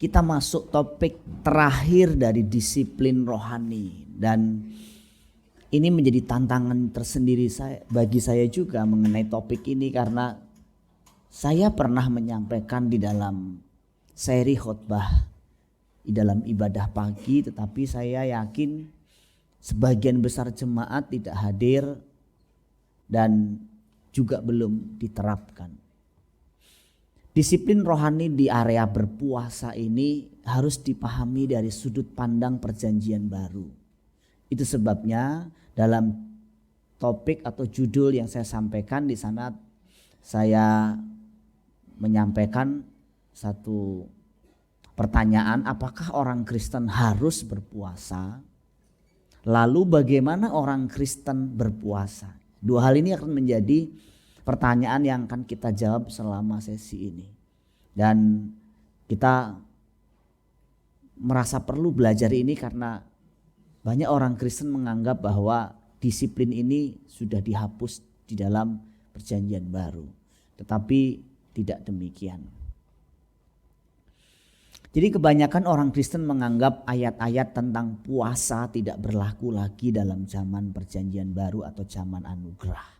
kita masuk topik terakhir dari disiplin rohani, dan ini menjadi tantangan tersendiri bagi saya juga mengenai topik ini, karena saya pernah menyampaikan di dalam seri khotbah di dalam ibadah pagi, tetapi saya yakin sebagian besar jemaat tidak hadir dan juga belum diterapkan. Disiplin rohani di area berpuasa ini harus dipahami dari sudut pandang perjanjian baru. Itu sebabnya dalam topik atau judul yang saya sampaikan di sana, saya menyampaikan satu pertanyaan, apakah orang Kristen harus berpuasa? Lalu bagaimana orang Kristen berpuasa? Dua hal ini akan menjadi pertanyaan yang akan kita jawab selama sesi ini. Dan kita merasa perlu belajar ini karena banyak orang Kristen menganggap bahwa disiplin ini sudah dihapus di dalam perjanjian baru. Tetapi tidak demikian. Jadi kebanyakan orang Kristen menganggap ayat-ayat tentang puasa tidak berlaku lagi dalam zaman perjanjian baru atau zaman anugerah.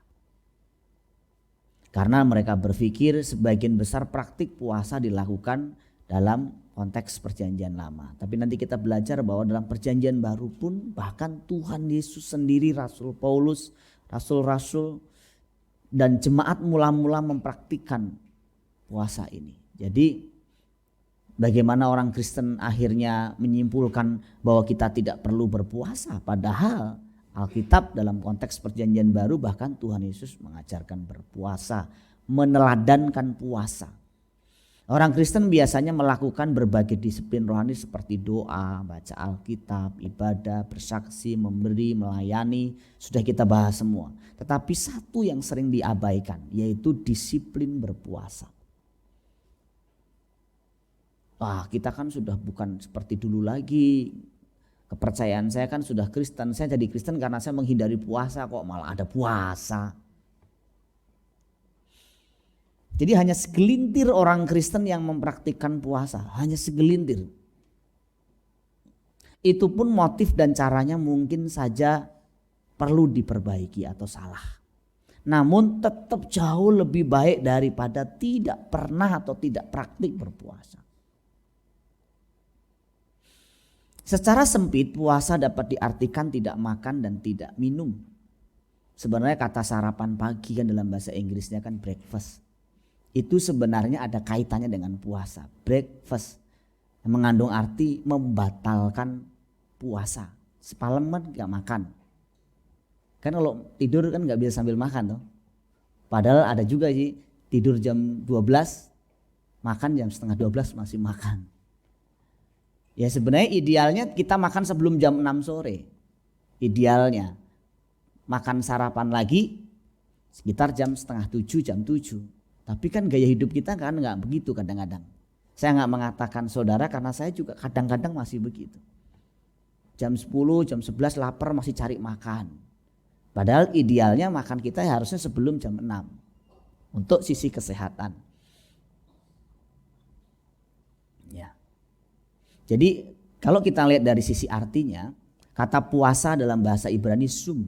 Karena mereka berpikir sebagian besar praktik puasa dilakukan dalam konteks perjanjian lama. Tapi nanti kita belajar bahwa dalam perjanjian baru pun bahkan Tuhan Yesus sendiri, Rasul Paulus, rasul-rasul dan jemaat mula-mula mempraktikkan puasa ini. Jadi bagaimana orang Kristen akhirnya menyimpulkan bahwa kita tidak perlu berpuasa, padahal Alkitab dalam konteks perjanjian baru bahkan Tuhan Yesus mengajarkan berpuasa, meneladankan puasa. Orang Kristen biasanya melakukan berbagai disiplin rohani seperti doa, baca Alkitab, ibadah, bersaksi, memberi, melayani. Sudah kita bahas semua. Tetapi satu yang sering diabaikan yaitu disiplin berpuasa. Wah, kita kan sudah bukan seperti dulu lagi. Kepercayaan saya kan sudah Kristen. Saya jadi Kristen karena saya menghindari puasa, kok malah ada puasa. Jadi hanya segelintir orang Kristen yang mempraktikkan puasa, hanya segelintir. Itu pun motif dan caranya mungkin saja perlu diperbaiki atau salah. Namun tetap jauh lebih baik daripada tidak pernah atau tidak praktik berpuasa. Secara sempit puasa dapat diartikan tidak makan dan tidak minum. Sebenarnya kata sarapan pagi kan dalam bahasa Inggrisnya kan breakfast. Itu sebenarnya ada kaitannya dengan puasa. Breakfast mengandung arti membatalkan puasa. Semalaman gak makan. Kan kalau tidur kan gak bisa sambil makan toh. Padahal ada juga sih tidur jam 12, makan jam setengah 12 masih makan. Ya sebenarnya idealnya kita makan sebelum jam 6 sore. Idealnya. Makan sarapan lagi sekitar jam setengah 7, jam 7. Tapi kan gaya hidup kita kan gak begitu kadang-kadang. Saya gak mengatakan saudara karena saya juga kadang-kadang masih begitu. Jam 10, jam 11 lapar masih cari makan. Padahal idealnya makan kita harusnya sebelum jam 6. Untuk sisi kesehatan. Ya. Jadi kalau kita lihat dari sisi artinya, kata puasa dalam bahasa Ibrani sum,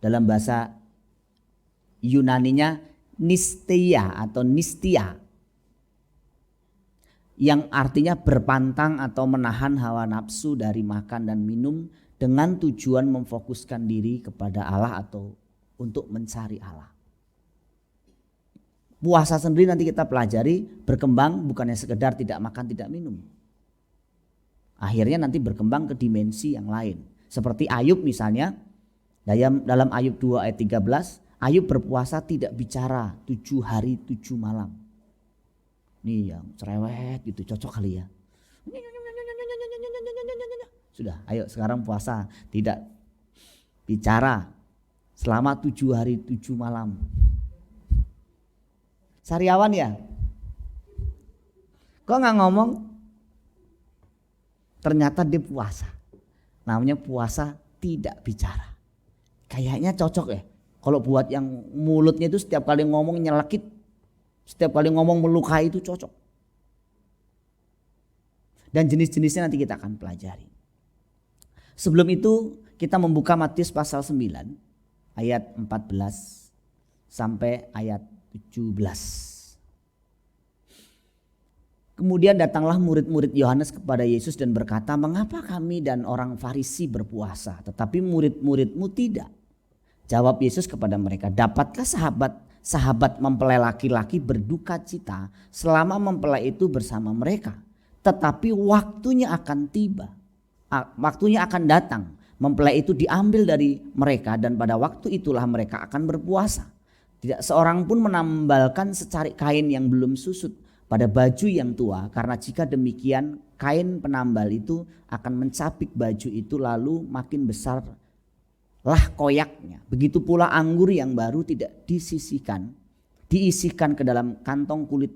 dalam bahasa Yunaninya nistia atau nistia, yang artinya berpantang atau menahan hawa nafsu dari makan dan minum dengan tujuan memfokuskan diri kepada Allah atau untuk mencari Allah. Puasa sendiri nanti kita pelajari berkembang bukannya sekedar tidak makan tidak minum. Akhirnya nanti berkembang ke dimensi yang lain. Seperti Ayub misalnya, dalam Ayub 2 ayat 13, Ayub berpuasa tidak bicara 7 hari 7 malam. Nih yang cerewet gitu, cocok kali ya. Sudah, ayo sekarang puasa, tidak bicara selama 7 hari 7 malam. Sariawan ya? Kok gak ngomong? Ternyata dia puasa. Namanya puasa tidak bicara. Kayaknya cocok ya. Kalau buat yang mulutnya itu setiap kali ngomong nyelekit, setiap kali ngomong melukai itu cocok. Dan jenis-jenisnya nanti kita akan pelajari. Sebelum itu kita membuka Matius pasal 9 ayat 14 sampai ayat 17. Kemudian datanglah murid-murid Yohanes kepada Yesus dan berkata, "Mengapa kami dan orang Farisi berpuasa, tetapi murid-muridmu tidak?" Jawab Yesus kepada mereka, "Dapatkah sahabat mempelai laki-laki berduka cita selama mempelai itu bersama mereka? Tetapi waktunya akan tiba, waktunya akan datang, mempelai itu diambil dari mereka dan pada waktu itulah mereka akan berpuasa. Tidak seorang pun menambalkan secarik kain yang belum susut pada baju yang tua, karena jika demikian kain penambal itu akan mencapik baju itu lalu makin besarlah koyaknya. Begitu pula anggur yang baru tidak diisihkan ke dalam kantong kulit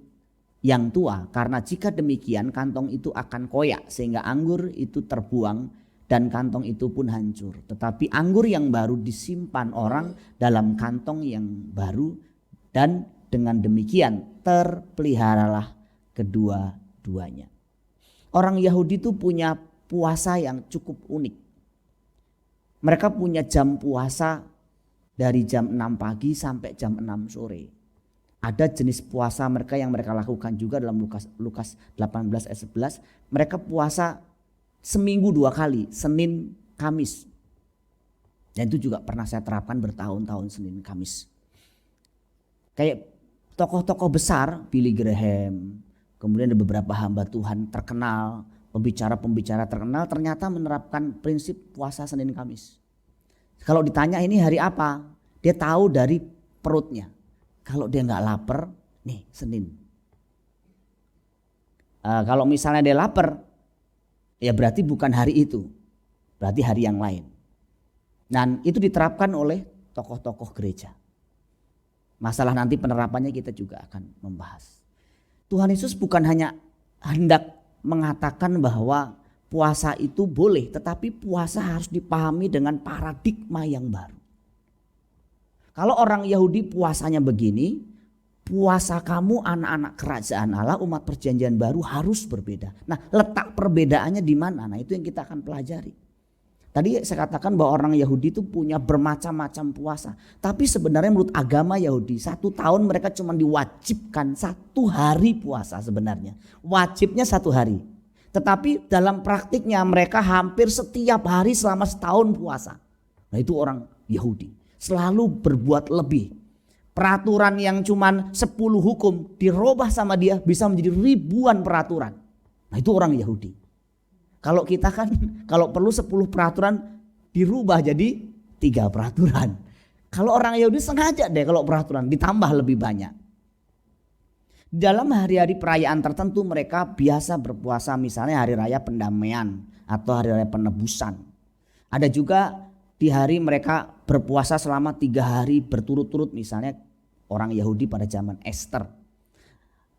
yang tua, karena jika demikian kantong itu akan koyak sehingga anggur itu terbuang dan kantong itu pun hancur. Tetapi anggur yang baru disimpan orang dalam kantong yang baru, dan dengan demikian terpeliharalah kedua-duanya." Orang Yahudi itu punya puasa yang cukup unik. Mereka punya jam puasa dari jam 6 pagi sampai jam 6 sore. Ada jenis puasa mereka yang mereka lakukan juga dalam Lukas 18 ayat 11. Mereka puasa seminggu 2 kali, Senin, Kamis. Dan itu juga pernah saya terapkan bertahun-tahun, Senin, Kamis. Kayak tokoh-tokoh besar, Billy Graham, kemudian ada beberapa hamba Tuhan terkenal, pembicara-pembicara terkenal ternyata menerapkan prinsip puasa Senin, Kamis. Kalau ditanya ini hari apa, dia tahu dari perutnya. Kalau dia nggak lapar, nih Senin. Kalau misalnya dia lapar, ya berarti bukan hari itu, berarti hari yang lain. Dan itu diterapkan oleh tokoh-tokoh gereja. Masalah nanti penerapannya kita juga akan membahas. Tuhan Yesus bukan hanya hendak mengatakan bahwa puasa itu boleh, tetapi puasa harus dipahami dengan paradigma yang baru. Kalau orang Yahudi puasanya begini, puasa kamu anak-anak kerajaan Allah, umat perjanjian baru harus berbeda. Nah, letak perbedaannya di mana? Nah, itu yang kita akan pelajari. Tadi saya katakan bahwa orang Yahudi itu punya bermacam-macam puasa. Tapi sebenarnya menurut agama Yahudi, 1 tahun mereka cuma diwajibkan 1 hari puasa sebenarnya. Wajibnya 1 hari. Tetapi dalam praktiknya mereka hampir setiap hari selama setahun puasa. Nah, itu orang Yahudi. Selalu berbuat lebih. Peraturan yang cuma 10 hukum dirubah sama dia bisa menjadi ribuan peraturan. Nah, itu orang Yahudi. Kalau kita kan kalau perlu 10 peraturan dirubah jadi 3 peraturan. Kalau orang Yahudi sengaja deh kalau peraturan ditambah lebih banyak. Dalam hari-hari perayaan tertentu mereka biasa berpuasa, misalnya hari raya pendamaian atau hari raya penebusan. Ada juga di hari mereka berpuasa selama 3 hari berturut-turut, misalnya orang Yahudi pada zaman Esther.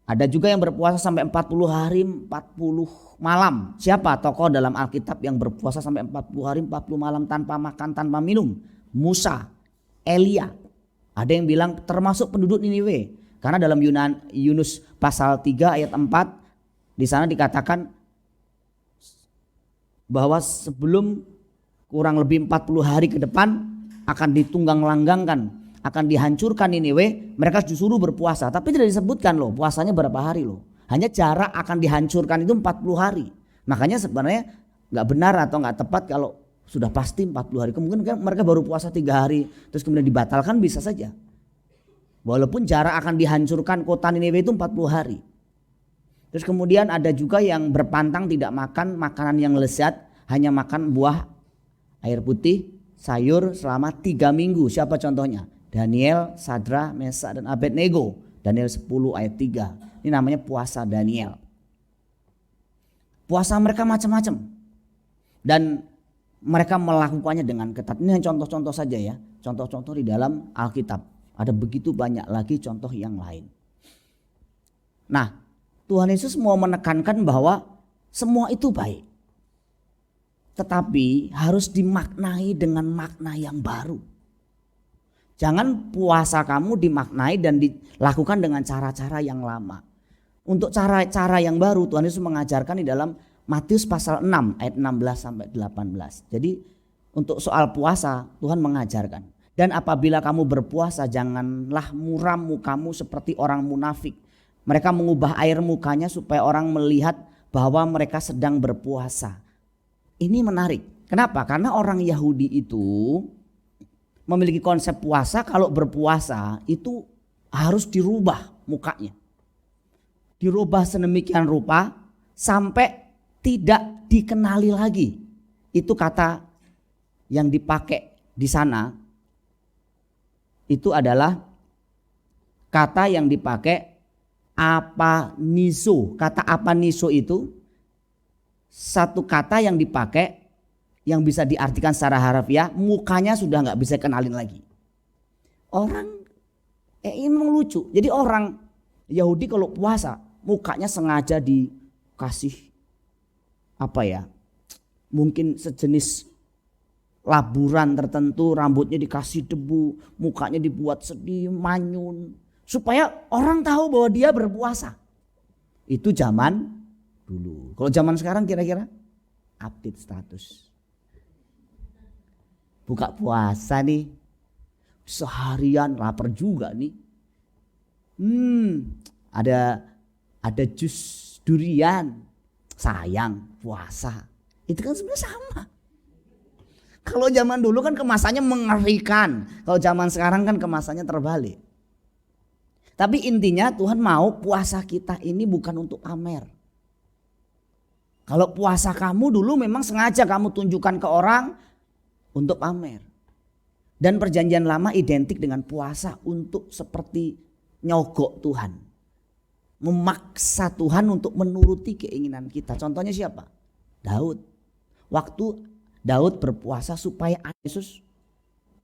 Ada juga yang berpuasa sampai 40 hari 40 malam. Siapa tokoh dalam Alkitab yang berpuasa sampai 40 hari 40 malam tanpa makan tanpa minum? Musa, Elia. Ada yang bilang termasuk penduduk Niniwe. Karena dalam Yunus pasal 3 ayat 4 di sana dikatakan bahwa sebelum kurang lebih 40 hari ke depan akan ditunggang langgangkan, akan dihancurkan Niniwe, mereka disuruh berpuasa. Tapi tidak disebutkan loh puasanya berapa hari loh. Hanya jarak akan dihancurkan itu 40 hari. Makanya sebenarnya gak benar atau gak tepat kalau sudah pasti 40 hari. Kemungkinan mereka baru puasa 3 hari terus kemudian dibatalkan, bisa saja. Walaupun jarak akan dihancurkan kota Niniwe itu 40 hari. Terus kemudian ada juga yang berpantang tidak makan makanan yang lezat, hanya makan buah, air putih, sayur selama 3 minggu. Siapa contohnya? Daniel, Sadra, Mesak dan Abednego. Daniel 10 ayat 3. Ini namanya puasa Daniel. Puasa mereka macam-macam. Dan mereka melakukannya dengan ketat. Ini contoh-contoh saja ya. Contoh-contoh di dalam Alkitab. Ada begitu banyak lagi contoh yang lain. Nah, Tuhan Yesus mau menekankan bahwa semua itu baik. Tetapi harus dimaknai dengan makna yang baru. Jangan puasa kamu dimaknai dan dilakukan dengan cara-cara yang lama. Untuk cara-cara yang baru Tuhan Yesus mengajarkan di dalam Matius pasal 6 ayat 16 sampai 18. Jadi untuk soal puasa Tuhan mengajarkan. Dan apabila kamu berpuasa janganlah muram mukamu seperti orang munafik. Mereka mengubah air mukanya supaya orang melihat bahwa mereka sedang berpuasa. Ini menarik. Kenapa? Karena orang Yahudi itu memiliki konsep puasa, kalau berpuasa itu harus dirubah mukanya. Dirubah sedemikian rupa sampai tidak dikenali lagi. Itu kata yang dipakai di sana. Itu adalah kata yang dipakai apaniso. Kata apaniso itu satu kata yang dipakai yang bisa diartikan secara harfiah, mukanya sudah nggak bisa kenalin lagi. Orang ini memang lucu. Jadi orang Yahudi kalau puasa mukanya sengaja dikasih mungkin sejenis laburan tertentu, rambutnya dikasih debu, mukanya dibuat sedih, manyun, supaya orang tahu bahwa dia berpuasa. Itu zaman dulu. Kalau zaman sekarang kira-kira update status. Buka puasa nih, seharian lapar juga nih. Ada jus durian, sayang puasa. Itu kan sebenarnya sama. Kalau zaman dulu kan kemasannya mengerikan, kalau zaman sekarang kan kemasannya terbalik. Tapi intinya Tuhan mau puasa kita ini bukan untuk pamer. Kalau puasa kamu dulu memang sengaja kamu tunjukkan ke orang untuk pamer. Dan perjanjian lama identik dengan puasa untuk seperti nyogok Tuhan. Memaksa Tuhan untuk menuruti keinginan kita. Contohnya siapa? Daud. Waktu Daud berpuasa supaya Yesus,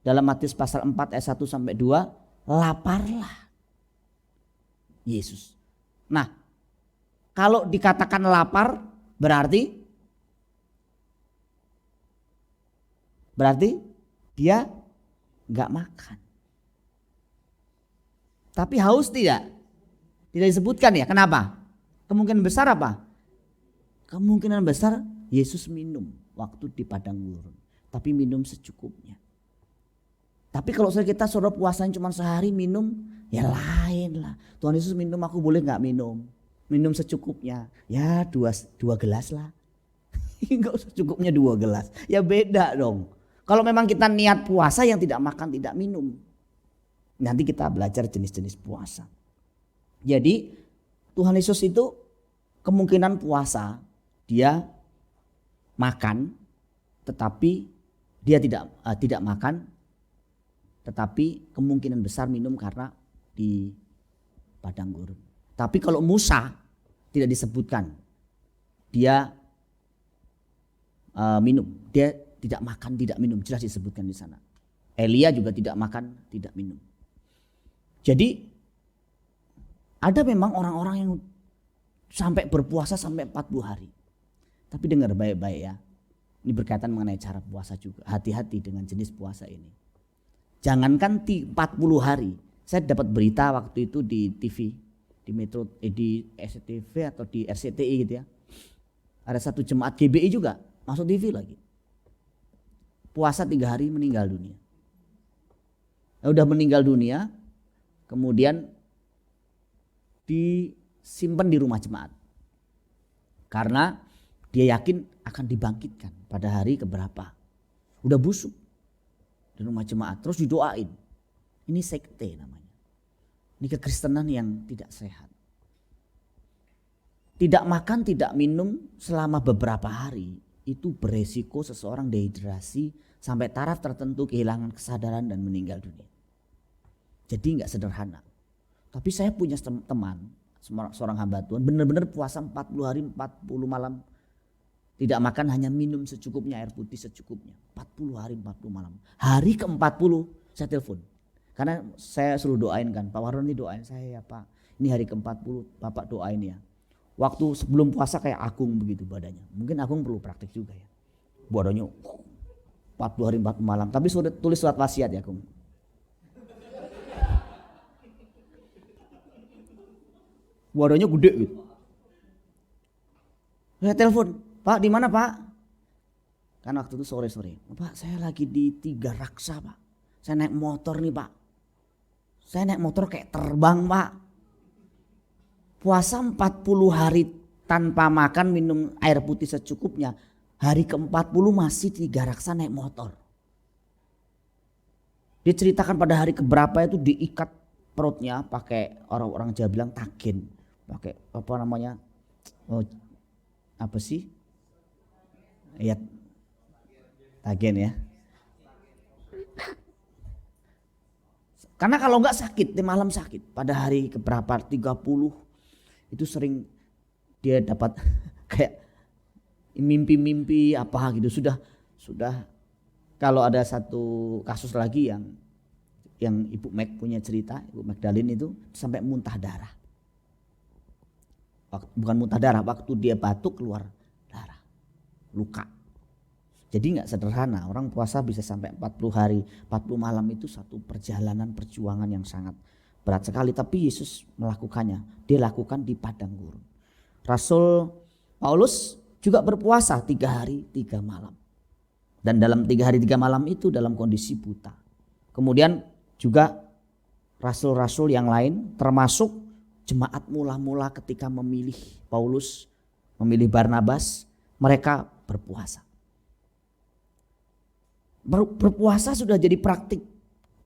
dalam Matius pasal 4 ayat 1 sampai 2, laparlah Yesus. Nah, kalau dikatakan lapar berarti dia nggak makan. Tapi haus tidak? Tidak disebutkan ya. Kenapa? Kemungkinan besar apa? Kemungkinan besar Yesus minum waktu di padang gurun. Tapi minum secukupnya. Tapi kalau kita suruh puasanya cuma sehari minum, ya lain lah. Tuhan Yesus minum, aku boleh nggak minum? Minum secukupnya. Ya dua gelas lah. Enggak usah cukupnya 2 gelas. Ya beda dong. Kalau memang kita niat puasa yang tidak makan tidak minum. Nanti kita belajar jenis-jenis puasa. Jadi Tuhan Yesus itu kemungkinan puasa dia makan, tetapi dia tidak makan, tetapi kemungkinan besar minum karena di padang gurun. Tapi kalau Musa tidak disebutkan dia minum, dia tidak makan, tidak minum, jelas disebutkan di sana. Elia juga tidak makan, tidak minum. Jadi ada memang orang-orang yang sampai berpuasa sampai 40 hari. Tapi dengar baik-baik ya. Ini berkaitan mengenai cara puasa juga. Hati-hati dengan jenis puasa ini. Jangankan 40 hari. Saya dapat berita waktu itu di TV, di Metro, di SCTV atau di RCTI gitu ya. Ada satu jemaat GBI juga masuk TV lagi. Puasa 3 hari meninggal dunia. Udah meninggal dunia, kemudian disimpan di rumah jemaat. Karena dia yakin akan dibangkitkan pada hari keberapa. Udah busuk di rumah jemaat, terus didoain. Ini sekte namanya. Ini kekristenan yang tidak sehat. Tidak makan, tidak minum selama beberapa hari. Itu beresiko seseorang dehidrasi sampai taraf tertentu kehilangan kesadaran dan meninggal dunia. Jadi nggak sederhana. Tapi saya punya teman, seorang hamba Tuhan, benar-benar puasa 40 hari 40 malam. Tidak makan, hanya minum secukupnya, air putih secukupnya. 40 hari 40 malam. Hari ke-40 saya telepon. Karena saya suruh doain kan, Pak Warno ini doain saya ya Pak. Ini hari ke-40 Bapak doain ya. Waktu sebelum puasa kayak Agung begitu badannya. Mungkin Agung perlu praktik juga ya. Badannya 40 hari 40 malam. Tapi tulis surat wasiat ya Agung. Badannya gede gitu. Saya telepon, Pak di mana Pak? Kan waktu itu sore-sore. Pak saya lagi di Tiga Raksa Pak. Saya naik motor nih Pak. Saya naik motor kayak terbang Pak. Puasa 40 hari tanpa makan minum air putih secukupnya. Hari ke-40 masih Tiga Raksa naik motor. Diceritakan pada hari keberapa itu diikat perutnya pakai orang-orang Jawa bilang tagen. Pakai apa namanya? Oh, apa sih? Ya tagen ya. Karena kalau enggak sakit, di malam sakit. Pada hari keberapa 30 itu sering dia dapat kayak mimpi-mimpi apa gitu. Sudah kalau ada satu kasus lagi yang Ibu Meg punya cerita, Ibu Magdalene itu sampai muntah darah. Bukan muntah darah, waktu dia batuk keluar darah, luka. Jadi nggak sederhana, orang puasa bisa sampai 40 hari, 40 malam itu satu perjalanan perjuangan yang sangat berat sekali. Tapi Yesus melakukannya, dia lakukan di padang gurun. Rasul Paulus juga berpuasa 3 hari 3 malam. Dan dalam 3 hari 3 malam itu dalam kondisi buta. Kemudian juga rasul-rasul yang lain termasuk jemaat mula-mula ketika memilih Paulus, memilih Barnabas, mereka berpuasa. Berpuasa sudah jadi praktik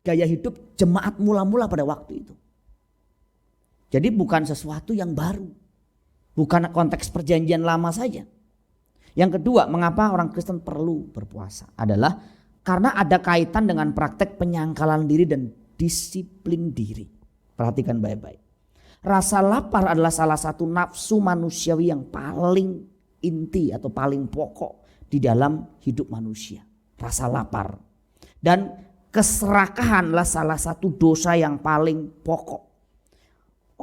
gaya hidup jemaat mula-mula pada waktu itu. Jadi bukan sesuatu yang baru. Bukan konteks perjanjian lama saja. Yang kedua, mengapa orang Kristen perlu berpuasa adalah karena ada kaitan dengan praktek penyangkalan diri dan disiplin diri. Perhatikan baik-baik. Rasa lapar adalah salah satu nafsu manusiawi yang paling inti atau paling pokok di dalam hidup manusia. Rasa lapar. Dan keserakahan adalah salah satu dosa yang paling pokok.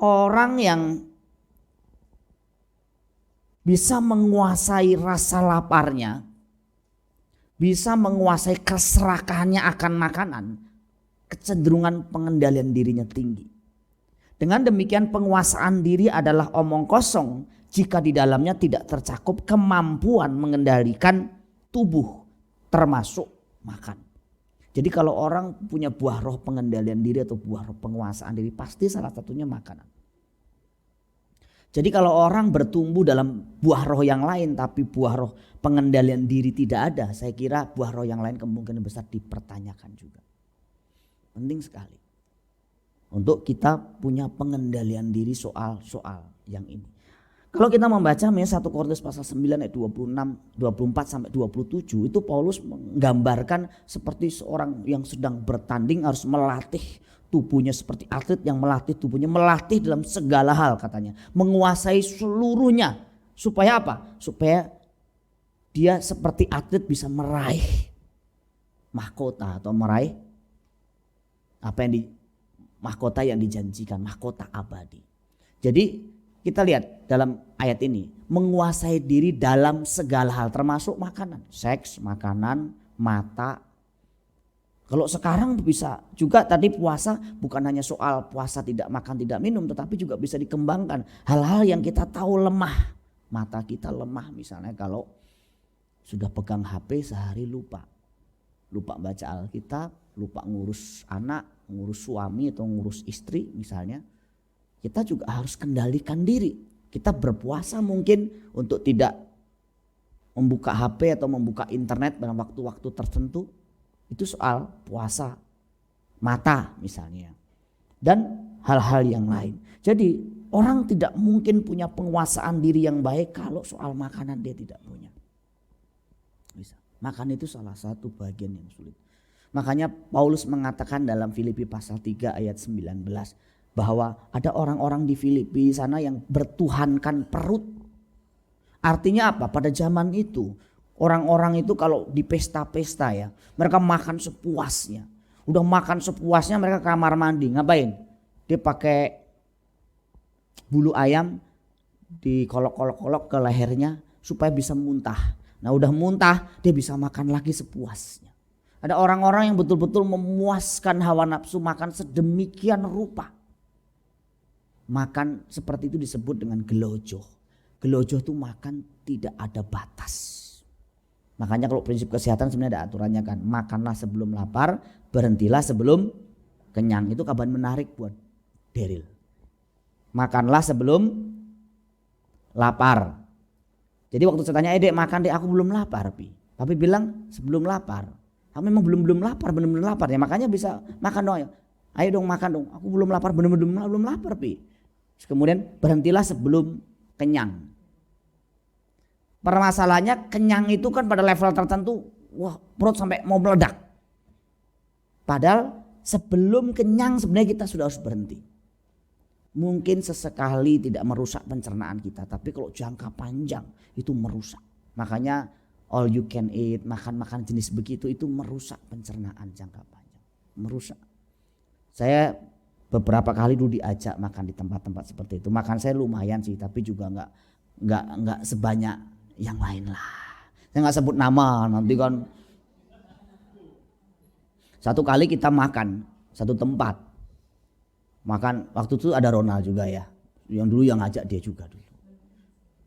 Orang yang bisa menguasai rasa laparnya, bisa menguasai keserakahannya akan makanan, kecenderungan pengendalian dirinya tinggi. Dengan demikian penguasaan diri adalah omong kosong jika di dalamnya tidak tercakup kemampuan mengendalikan tubuh termasuk makan. Jadi kalau orang punya buah roh pengendalian diri atau buah roh penguasaan diri pasti salah satunya makanan. Jadi kalau orang bertumbuh dalam buah roh yang lain tapi buah roh pengendalian diri tidak ada, saya kira buah roh yang lain kemungkinan besar dipertanyakan juga. Penting sekali untuk kita punya pengendalian diri soal-soal yang ini. Kalau kita membaca misalnya 1 Korintus pasal 9 ayat 26, 24 sampai 27 itu Paulus menggambarkan seperti seorang yang sedang bertanding harus melatih tubuhnya seperti atlet yang melatih tubuhnya, melatih dalam segala hal katanya, menguasai seluruhnya. Supaya apa? Supaya dia seperti atlet bisa meraih mahkota atau meraih apa yang mahkota yang dijanjikan, mahkota abadi. Jadi kita lihat dalam ayat ini, menguasai diri dalam segala hal termasuk makanan, seks, makanan, mata. Kalau sekarang bisa juga tadi puasa bukan hanya soal puasa tidak makan tidak minum, tetapi juga bisa dikembangkan hal-hal yang kita tahu lemah. Mata kita lemah misalnya kalau sudah pegang HP sehari lupa baca Alkitab, lupa ngurus anak, ngurus suami atau ngurus istri misalnya. Kita juga harus kendalikan diri. Kita berpuasa mungkin untuk tidak membuka HP atau membuka internet dalam waktu-waktu tertentu. Itu soal puasa mata misalnya. Dan hal-hal yang lain. Jadi orang tidak mungkin punya penguasaan diri yang baik kalau soal makanan dia tidak punya. Bisa. Makan itu salah satu bagian yang sulit. Makanya Paulus mengatakan dalam Filipi pasal 3 ayat 19. Bahwa ada orang-orang di Filipi sana yang bertuhankan perut. Artinya apa? Pada zaman itu orang-orang itu kalau di pesta-pesta ya, mereka makan sepuasnya. Udah makan sepuasnya mereka kamar mandi. Ngapain? Dia pakai bulu ayam dikolok-kolok-kolok ke lehernya supaya bisa muntah. Nah udah muntah dia bisa makan lagi sepuasnya. Ada orang-orang yang betul-betul memuaskan hawa nafsu makan sedemikian rupa. Makan seperti itu disebut dengan gelojoh. Gelojoh tuh makan tidak ada batas. Makanya kalau prinsip kesehatan sebenarnya ada aturannya kan. Makanlah sebelum lapar, berhentilah sebelum kenyang. Itu kabar menarik buat Daryl. Makanlah sebelum lapar. Jadi waktu saya tanya, Dek makan dek, aku belum lapar Pi. Tapi bilang sebelum lapar. Aku memang belum lapar, benar-benar lapar ya. Makanya bisa makan dong. Ayo dong makan dong. Aku belum lapar, benar-benar belum lapar Pi. Terus kemudian berhentilah sebelum kenyang. Permasalahannya kenyang itu kan pada level tertentu, wah perut sampai mau meledak. Padahal sebelum kenyang sebenarnya kita sudah harus berhenti. Mungkin sesekali tidak merusak pencernaan kita, tapi kalau jangka panjang itu merusak. Makanya all you can eat, makan-makan jenis begitu itu merusak pencernaan jangka panjang. Merusak. Saya beberapa kali dulu diajak makan di tempat-tempat seperti itu. Makan saya lumayan sih, tapi juga enggak sebanyak yang lain lah. Saya enggak sebut nama, nanti kan. Satu kali kita makan satu tempat. Makan waktu itu ada Ronald juga ya. Yang dulu yang ngajak dia juga dulu.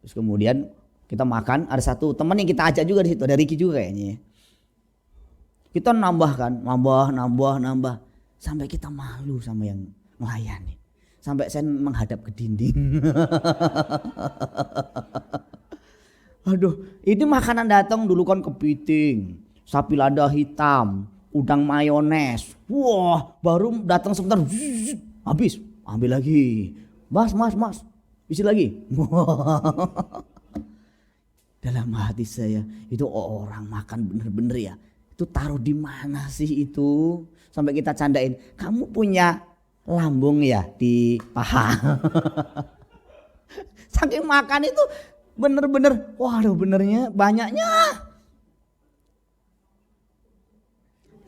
Terus kemudian kita makan, ada satu teman yang kita ajak juga di situ, ada Ricky juga kayaknya. Kita nambah sampai kita malu sama yang melayani. Sampai saya menghadap ke dinding. Aduh, ini makanan datang dulu kan kepiting, sapi lada hitam, udang mayones. Wah, baru datang sebentar habis, ambil lagi. Mas, isi lagi. Dalam hati saya, itu orang makan bener-bener ya. Itu taruh di mana sih itu? Sampai kita candain, kamu punya lambung ya di paha. Saking makan itu bener-bener, waduh benernya banyaknya.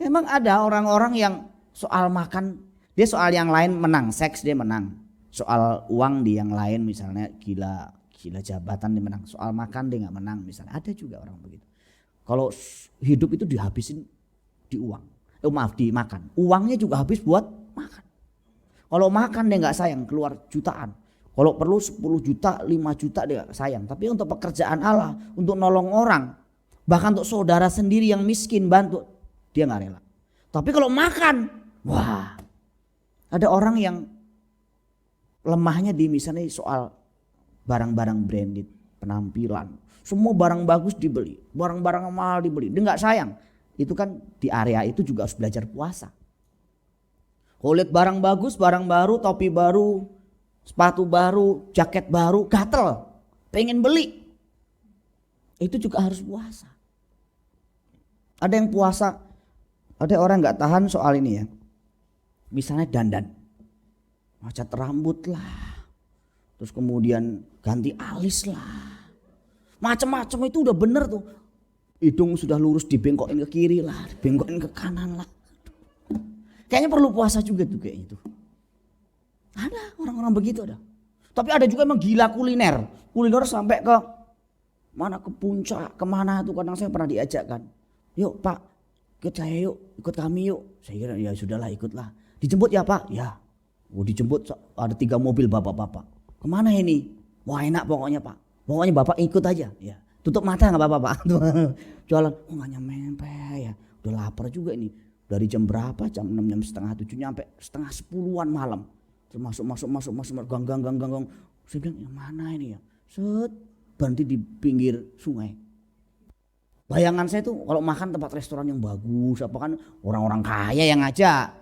Memang ada orang-orang yang soal makan, dia soal yang lain menang, seks dia menang. Soal uang di yang lain misalnya gila jabatan dia menang. Soal makan dia gak menang misalnya. Ada juga orang begitu. Kalau hidup itu dihabisin di uang. Dimakan. Uangnya juga habis buat makan. Kalau makan dia gak sayang, keluar jutaan. Kalau perlu 10 juta, 5 juta dia gak sayang. Tapi untuk pekerjaan Allah, untuk nolong orang, bahkan untuk saudara sendiri yang miskin bantu, dia gak rela. Tapi kalau makan, wah, ada orang yang lemahnya di misalnya soal barang-barang branded, penampilan. Semua barang bagus dibeli, barang-barang mahal dibeli. Dia gak sayang. Itu kan di area itu juga harus belajar puasa. Kalau lihat barang bagus, barang baru, topi baru, sepatu baru, jaket baru, gatel, pengen beli. Itu juga harus puasa. Ada yang puasa, ada orang gak tahan soal ini ya. Misalnya dandan, cat rambut lah, terus kemudian ganti alis lah, macam-macam itu udah bener tuh. Hidung sudah lurus dibengkokin ke kiri lah, dibengkokin ke kanan lah. Kayaknya perlu puasa juga tuh kayak itu. Ada orang-orang begitu ada. Tapi ada juga emang gila kuliner. Kuliner sampai ke mana, ke puncak, kemana tuh kadang saya pernah diajakkan. Yuk Pak, ikut saya yuk, ikut kami yuk. Saya kira ya sudahlah ikutlah. Dijemput ya Pak? Ya. Oh dijemput ada 3 mobil bapak-bapak. Kemana ini? Wah enak pokoknya Pak. Pokoknya Bapak ikut aja. Ya. Tutup mata gak apa-apa Pak. Jualan. Oh gak nyampe ya. Udah lapar juga ini. Dari jam berapa? Jam 6, jam setengah 7 nyampe setengah 10-an malam. Terus masuk gang. Saya bilang yang mana ini ya? Set. Berhenti di pinggir sungai. Bayangan saya tuh kalau makan tempat restoran yang bagus. Apa kan orang-orang kaya yang ngajak.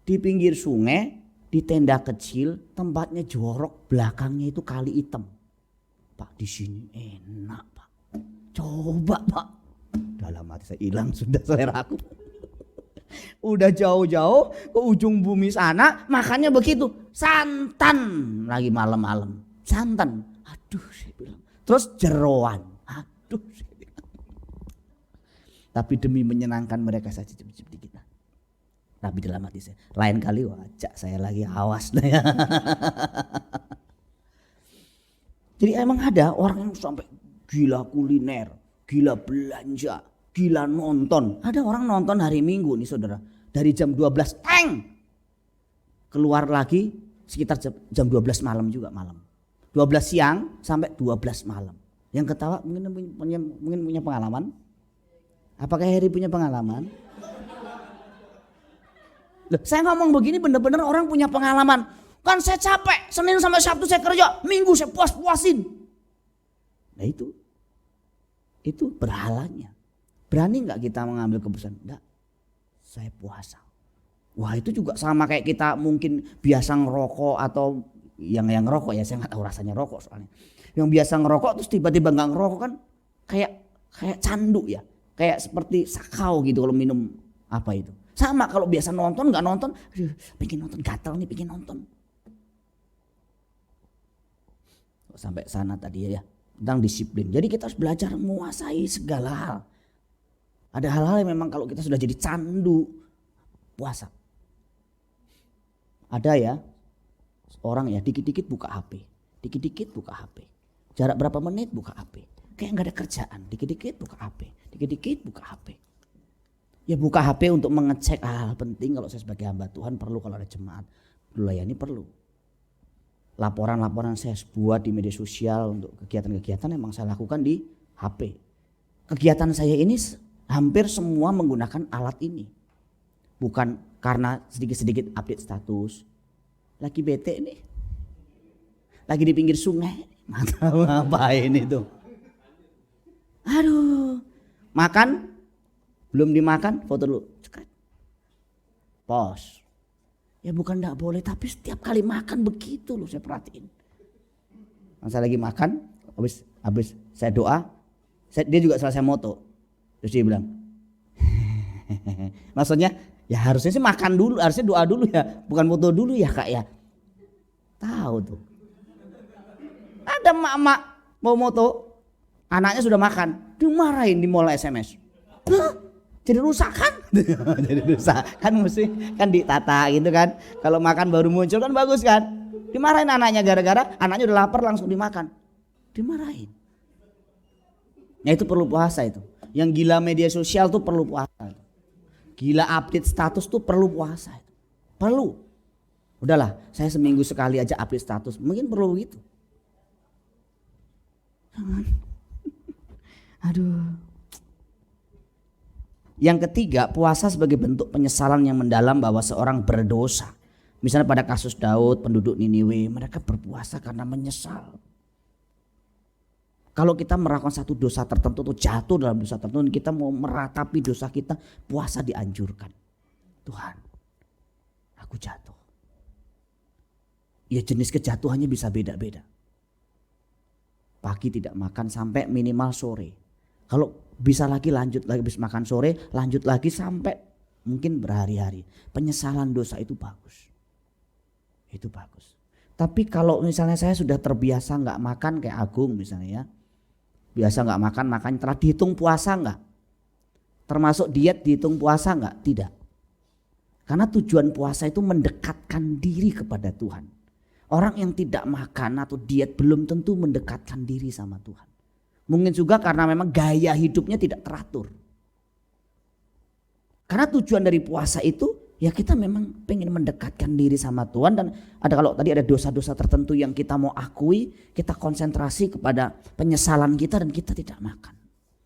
Di pinggir sungai. Di tenda kecil, tempatnya jorok, belakangnya itu kali hitam. Pak di sini enak Pak, coba Pak. Dalam hati saya hilang sudah selera aku. Udah jauh-jauh ke ujung bumi sana, makannya begitu, santan lagi malam-malam, santan. Aduh saya bilang, terus jeroan, aduh saya bilang. Tapi demi menyenangkan mereka saja sedikit. Tapi dalam hati saya, lain kali wajak saya lagi, awas lah ya. Jadi emang ada orang yang sampai gila kuliner, gila belanja, gila nonton. Ada orang nonton hari Minggu nih saudara, dari jam 12 keluar lagi sekitar jam 12 malam juga malam. 12 siang sampai 12 malam. Yang ketawa mungkin punya pengalaman. Apakah Heri punya pengalaman? Loh, saya ngomong begini bener-bener orang punya pengalaman. Kan saya capek, Senin sampai Sabtu saya kerja, Minggu saya puas-puasin. Nah itu berhalanya. Berani nggak kita mengambil keputusan? Enggak, saya puasa. Wah itu juga sama kayak kita mungkin biasa ngerokok atau yang ngerokok ya, saya nggak tahu rasanya rokok soalnya. Yang biasa ngerokok terus tiba-tiba nggak ngerokok kan kayak candu ya, kayak seperti sakau gitu kalau minum apa itu. Sama kalau biasa nonton nggak nonton, aduh, pengen nonton gatal nih, pengen nonton. Sampai sana tadi ya tentang disiplin. Jadi kita harus belajar menguasai segala hal. Ada hal-hal yang memang kalau kita sudah jadi candu puasa. Ada ya orang ya dikit-dikit buka HP, dikit-dikit buka HP. Jarak berapa menit buka HP. Kayak nggak ada kerjaan, dikit-dikit buka HP, dikit-dikit buka HP. Ya buka HP untuk mengecek hal-hal penting. Kalau saya sebagai hamba Tuhan perlu, kalau ada jemaat melayani perlu. Laporan-laporan saya buat di media sosial untuk kegiatan-kegiatan memang saya lakukan di HP. Kegiatan saya ini hampir semua menggunakan alat ini. Bukan karena sedikit-sedikit update status. Lagi bete nih. Lagi di pinggir sungai. Nggak tahu ngapain itu. Aduh. Makan. Belum dimakan, foto dulu. Cekret. Pause. Ya bukan enggak boleh, tapi setiap kali makan begitu loh, saya perhatiin. Saya lagi makan, habis saya doa, dia juga selesai moto. Terus dia bilang, maksudnya ya harusnya sih makan dulu, harusnya doa dulu ya, bukan foto dulu ya kak ya. Tahu tuh. Ada emak-emak mau moto, anaknya sudah makan, dimarahin di mall SMS. Hah? Jadi rusak kan? Jadi rusak kan, mesti kan ditata gitu kan. Kalau makan baru muncul kan bagus kan. Dimarahin anaknya gara-gara anaknya udah lapar langsung dimakan. Dimarahin. Ya itu perlu puasa itu. Yang gila media sosial tuh perlu puasa. Gila update status tuh perlu puasa itu. Perlu. Udahlah, saya seminggu sekali aja update status. Mungkin perlu gitu. Aduh. Yang ketiga, puasa sebagai bentuk penyesalan yang mendalam bahwa seorang berdosa. Misalnya pada kasus Daud, penduduk Niniwe, mereka berpuasa karena menyesal. Kalau kita melakukan satu dosa tertentu atau jatuh dalam dosa tertentu, kita mau meratapi dosa kita, puasa dianjurkan. Tuhan, aku jatuh. Ya jenis kejatuhannya bisa beda-beda. Pagi tidak makan sampai minimal sore. Kalau bisa lagi lanjut lagi, habis makan sore lanjut lagi sampai mungkin berhari-hari. Penyesalan dosa itu bagus. Itu bagus. Tapi kalau misalnya saya sudah terbiasa nggak makan kayak Agung misalnya ya. Biasa nggak makan telah dihitung puasa nggak? Termasuk diet dihitung puasa nggak? Tidak. Karena tujuan puasa itu mendekatkan diri kepada Tuhan. Orang yang tidak makan atau diet belum tentu mendekatkan diri sama Tuhan. Mungkin juga karena memang gaya hidupnya tidak teratur. Karena tujuan dari puasa itu ya kita memang pengen mendekatkan diri sama Tuhan. Dan ada kalau tadi ada dosa-dosa tertentu yang kita mau akui, kita konsentrasi kepada penyesalan kita dan kita tidak makan.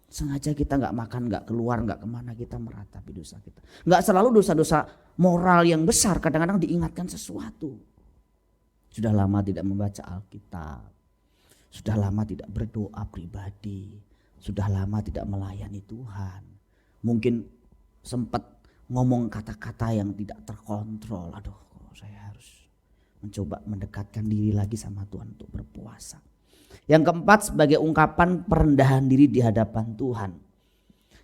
Sengaja kita gak makan, gak keluar, gak kemana, kita meratapi dosa kita. Gak selalu dosa-dosa moral yang besar, kadang-kadang diingatkan sesuatu. Sudah lama tidak membaca Alkitab. Sudah lama tidak berdoa pribadi. Sudah lama tidak melayani Tuhan. Mungkin sempat ngomong kata-kata yang tidak terkontrol. Aduh, saya harus mencoba mendekatkan diri lagi sama Tuhan untuk berpuasa. Yang keempat, sebagai ungkapan perendahan diri di hadapan Tuhan.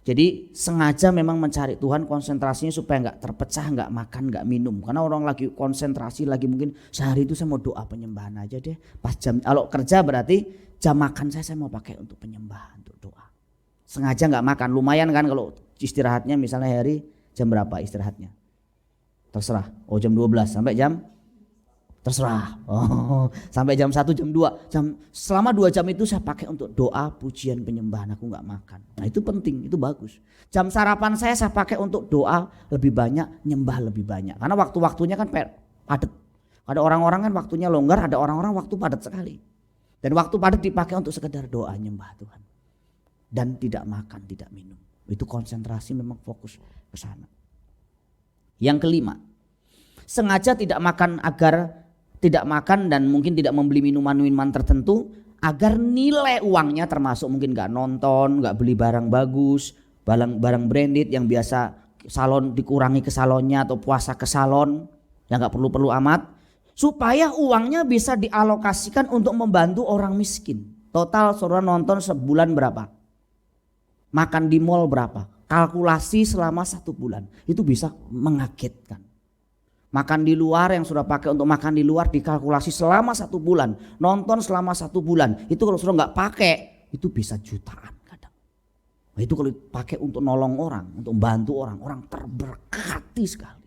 Jadi sengaja memang mencari Tuhan, konsentrasinya supaya gak terpecah, gak makan, gak minum. Karena orang lagi konsentrasi, lagi mungkin sehari itu saya mau doa penyembahan aja deh. Pas jam, kalau kerja berarti jam makan saya mau pakai untuk penyembahan, untuk doa. Sengaja gak makan, lumayan kan kalau istirahatnya misalnya hari jam berapa istirahatnya? Terserah, oh jam 12 sampai jam? Terserah, oh, sampai jam 1, jam 2. Selama 2 jam itu saya pakai untuk doa, pujian, penyembahan, aku gak makan. Nah itu penting, itu bagus. Jam sarapan saya pakai untuk doa lebih banyak, nyembah lebih banyak. Karena waktu-waktunya kan padat. Ada orang-orang kan waktunya longgar, ada orang-orang waktu padat sekali. Dan waktu padat dipakai untuk sekedar doa nyembah Tuhan. Dan tidak makan, tidak minum. Itu konsentrasi memang fokus ke sana. Yang kelima, sengaja tidak makan dan mungkin tidak membeli minuman-minuman tertentu agar nilai uangnya termasuk mungkin gak nonton, gak beli barang bagus, barang branded yang biasa salon dikurangi ke salonnya atau puasa ke salon yang gak perlu-perlu amat. Supaya uangnya bisa dialokasikan untuk membantu orang miskin. Total saudara nonton sebulan berapa? Makan di mall berapa? Kalkulasi selama 1 bulan. Itu bisa mengagetkan. Makan di luar yang sudah pakai untuk makan di luar dikalkulasi selama 1 bulan. Nonton selama 1 bulan. Itu kalau sudah gak pakai itu bisa jutaan kadang. Nah, itu kalau dipakai untuk nolong orang, untuk bantu orang, orang terberkati sekali.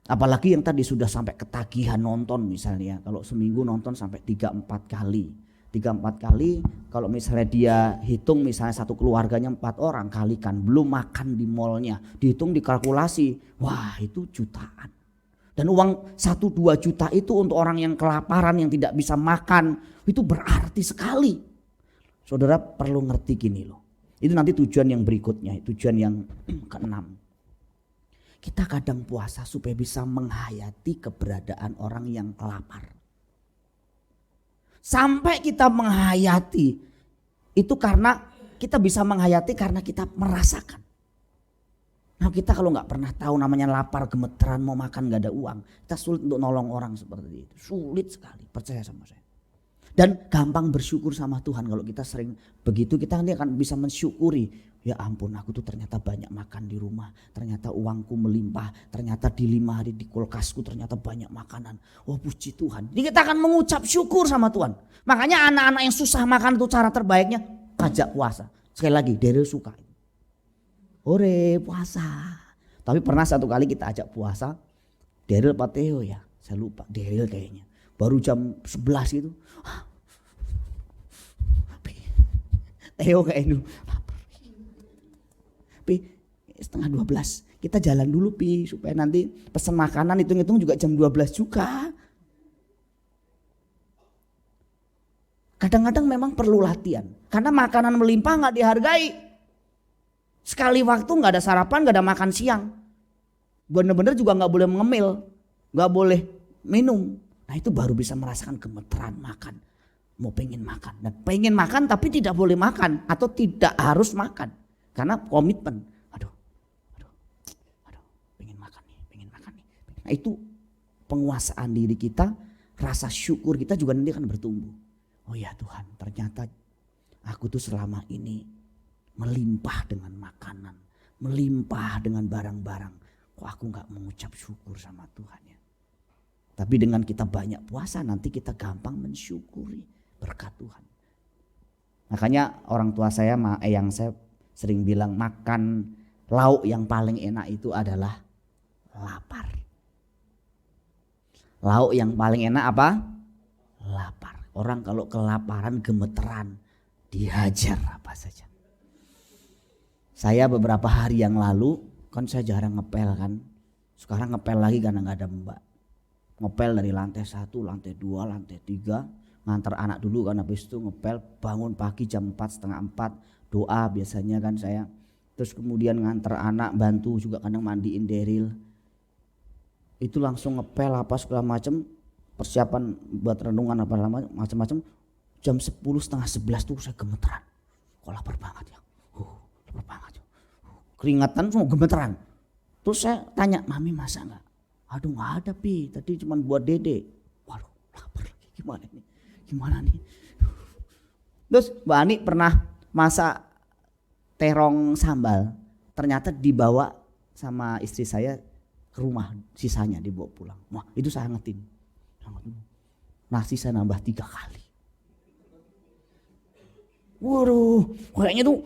Apalagi yang tadi sudah sampai ketagihan nonton misalnya. Kalau seminggu nonton sampai 3-4 kali. 3-4 kali kalau misalnya dia hitung misalnya satu keluarganya 4 orang kalikan. Belum makan di mallnya. Dihitung dikalkulasi. Wah itu jutaan. Dan uang 1-2 juta itu untuk orang yang kelaparan yang tidak bisa makan. Itu berarti sekali. Saudara perlu ngerti gini loh. Itu nanti tujuan yang berikutnya. Tujuan yang ke-6. Kita kadang puasa supaya bisa menghayati keberadaan orang yang lapar. Sampai kita menghayati itu karena kita bisa menghayati karena kita merasakan. Nah kita kalau gak pernah tahu namanya lapar, gemeteran, mau makan gak ada uang. Kita sulit untuk nolong orang seperti itu. Sulit sekali, percaya sama saya. Dan gampang bersyukur sama Tuhan. Kalau kita sering begitu kita nanti akan bisa mensyukuri. Ya ampun aku tuh ternyata banyak makan di rumah. Ternyata uangku melimpah. Ternyata di 5 hari di kulkasku ternyata banyak makanan. Wah puji Tuhan. Jadi kita akan mengucap syukur sama Tuhan. Makanya anak-anak yang susah makan itu cara terbaiknya ajak puasa. Sekali lagi Daryl suka. Ore puasa. Tapi pernah satu kali kita ajak puasa. Daryl Pak Theo ya. Saya lupa Daryl kayaknya. Baru jam 11 gitu. Theo kayak dulu. Pi, setengah 12. Kita jalan dulu Pi. Supaya nanti pesan makanan hitung-hitung juga jam 12 juga. Kadang-kadang memang perlu latihan. Karena makanan melimpah gak dihargai. Sekali waktu gak ada sarapan, gak ada makan siang. Bener-bener juga gak boleh mengemil. Gak boleh minum. Nah itu baru bisa merasakan gemeteran makan. Mau pengen makan. Dan pengen makan tapi tidak boleh makan. Atau tidak harus makan. Karena komitmen. Aduh. Pengen makan nih. Nah itu penguasaan diri kita. Rasa syukur kita juga nanti akan bertumbuh. Oh ya Tuhan ternyata aku tuh selama ini melimpah dengan makanan. Melimpah dengan barang-barang. Kok aku gak mengucap syukur sama Tuhan ya. Tapi dengan kita banyak puasa nanti kita gampang mensyukuri berkat Tuhan. Makanya orang tua saya, yang saya sering bilang makan lauk yang paling enak itu adalah lapar. Lauk yang paling enak apa? Lapar. Orang kalau kelaparan gemeteran dihajar apa saja. Saya beberapa hari yang lalu kan saya jarang ngepel kan. Sekarang ngepel lagi karena gak ada mbak. Ngepel dari lantai 1, lantai 2, lantai 3. Ngantar anak dulu kan habis itu ngepel. Bangun pagi jam 4:30 doa biasanya kan saya. Terus kemudian ngantar anak bantu juga kadang mandiin Daryl. Itu langsung ngepel apa segala macam. Persiapan buat renungan apa macam-macam. Jam 10:30 tuh saya gemeteran. Kok lapar banget ya. Lapar banget ya. Keringatan semua gemeteran. Terus saya tanya, Mami masak gak? Aduh gak ada Pi, tadi cuma buat Dede. Waduh lapar lagi, gimana nih. Terus Mbak Ani pernah masak terong sambal. Ternyata dibawa sama istri saya ke rumah, sisanya dibawa pulang. Wah itu saya angetin. Nasi saya nambah 3 kali. Waduh kayaknya tuh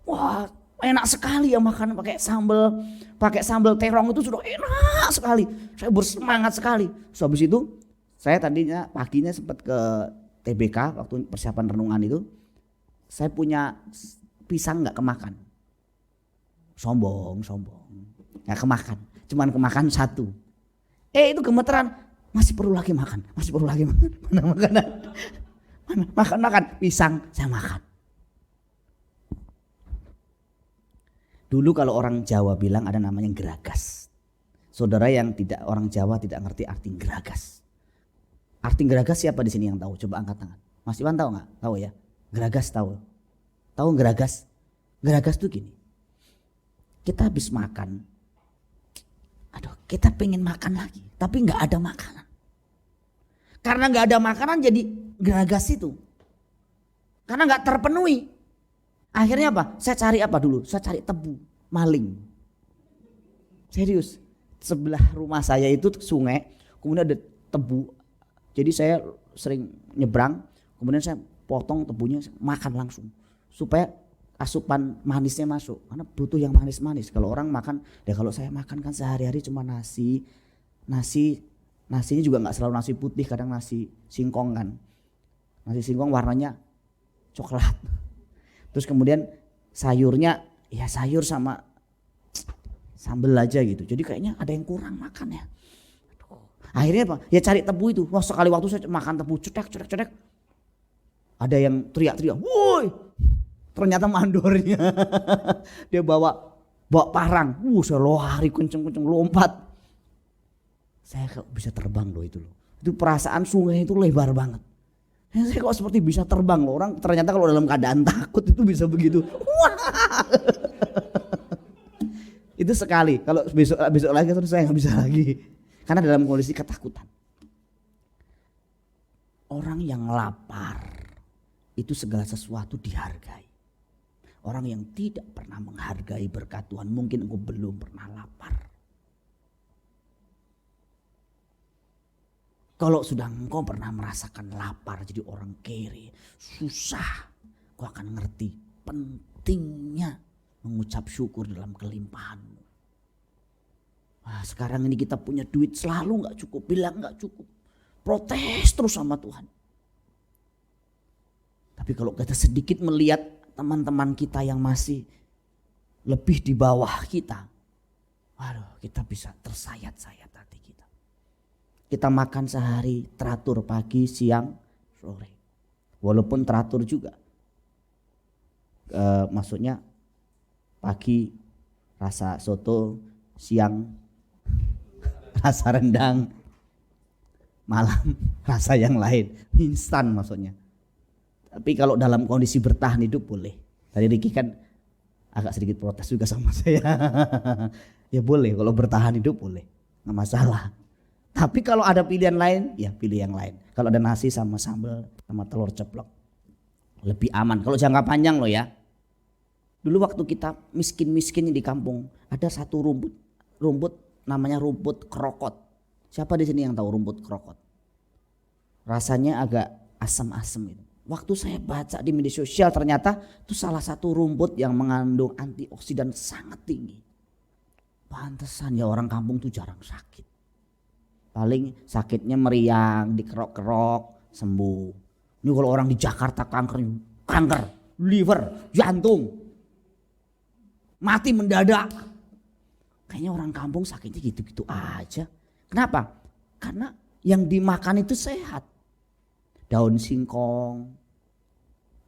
wah enak sekali ya makan pakai sambal terong itu sudah enak sekali. Saya bersemangat sekali. So, habis itu saya tadinya paginya sempat ke TBK waktu persiapan renungan itu. Saya punya pisang gak kemakan. Sombong. Gak kemakan. Cuman kemakan 1. Itu gemeteran. Masih perlu lagi makan, masih perlu lagi makan. Mana makanan? Mana makan pisang, saya makan. Dulu kalau orang Jawa bilang ada namanya geragas. Saudara yang tidak orang Jawa tidak ngerti arti geragas. Arti geragas siapa di sini yang tahu? Coba angkat tangan. Mas Iwan tahu nggak? Tahu ya. Geragas tahu. Tahu geragas? Geragas tuh gini. Kita habis makan. Aduh, kita pengen makan lagi, tapi nggak ada makanan. Karena nggak ada makanan jadi geragas itu. Karena nggak terpenuhi. Akhirnya apa? Saya cari apa dulu? Saya cari tebu, maling. Serius. Sebelah rumah saya itu sungai, kemudian ada tebu. Jadi saya sering nyebrang, kemudian saya potong tebunya, makan langsung. Supaya asupan manisnya masuk, karena butuh yang manis-manis. Kalau orang makan, ya kalau saya makan kan sehari-hari cuma nasinya juga nggak selalu nasi putih, kadang nasi singkong kan. Nasi singkong warnanya coklat. Terus kemudian sayurnya ya sayur sama sambel aja gitu. Jadi kayaknya ada yang kurang makan ya. Akhirnya apa? Ya cari tebu itu. Wah, sekali waktu saya makan tebu cetek. Ada yang teriak-teriak, woi! Ternyata mandornya. Dia bawa parang. Saya lari kenceng-kenceng lompat. Saya kok bisa terbang loh itu loh. Itu perasaan sungai itu lebar banget. Saya kok seperti bisa terbang loh. Orang ternyata kalau dalam keadaan takut itu bisa begitu. Wah. Itu sekali. Kalau besok lagi terus saya nggak bisa lagi. Karena dalam kondisi ketakutan. Orang yang lapar itu segala sesuatu dihargai. Orang yang tidak pernah menghargai berkat Tuhan, mungkin engkau belum pernah lapar. Kalau sudah engkau pernah merasakan lapar, jadi orang kere, susah, engkau akan ngerti pentingnya mengucap syukur dalam kelimpahanmu. Nah, sekarang ini kita punya duit selalu gak cukup, bilang gak cukup. Protes terus sama Tuhan. Tapi kalau kita sedikit melihat teman-teman kita yang masih lebih di bawah kita, waduh, kita bisa tersayat-sayat hati kita. Kita makan sehari teratur pagi, siang, sore. Walaupun teratur juga. Maksudnya pagi rasa soto, siang rasa rendang, malam rasa yang lain, instan maksudnya. Tapi kalau dalam kondisi bertahan hidup boleh. Tadi Ricky kan agak sedikit protes juga sama saya. Ya boleh, kalau bertahan hidup boleh, nggak masalah. Tapi kalau ada pilihan lain, ya pilih yang lain. Kalau ada nasi sama sambal sama telur ceplok, lebih aman. Kalau jangka panjang loh ya. Dulu waktu kita miskin-miskin di kampung, ada satu rumput namanya rumput krokot. Siapa di sini yang tahu rumput krokot? Rasanya agak asam-asam itu. Waktu saya baca di media sosial ternyata itu salah satu rumput yang mengandung antioksidan sangat tinggi. Pantesan ya orang kampung tuh jarang sakit. Paling sakitnya meriang, dikerok-kerok, sembuh. Ini kalau orang di Jakarta kanker, liver, jantung, mati mendadak. Kayaknya orang kampung sakitnya gitu-gitu aja. Kenapa? Karena yang dimakan itu sehat. Daun singkong.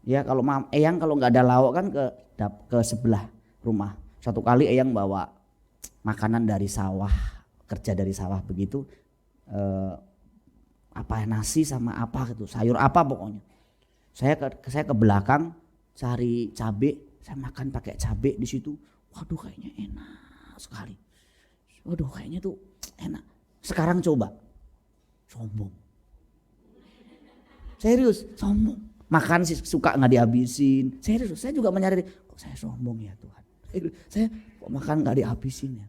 Ya kalau Eyang kalau nggak ada lauk kan ke sebelah rumah. Satu kali Eyang bawa makanan dari sawah, kerja dari sawah begitu. Nasi sama apa gitu, sayur apa pokoknya. Saya ke belakang cari cabai, saya makan pakai cabai di situ. Waduh kayaknya enak sekali. Waduh kayaknya tuh enak. Sekarang coba, sombong. Serius, sombong. Makan sih suka nggak dihabisin. Serius, saya juga menyadari, kok saya sombong ya Tuhan. Saya kok makan nggak dihabisin ya.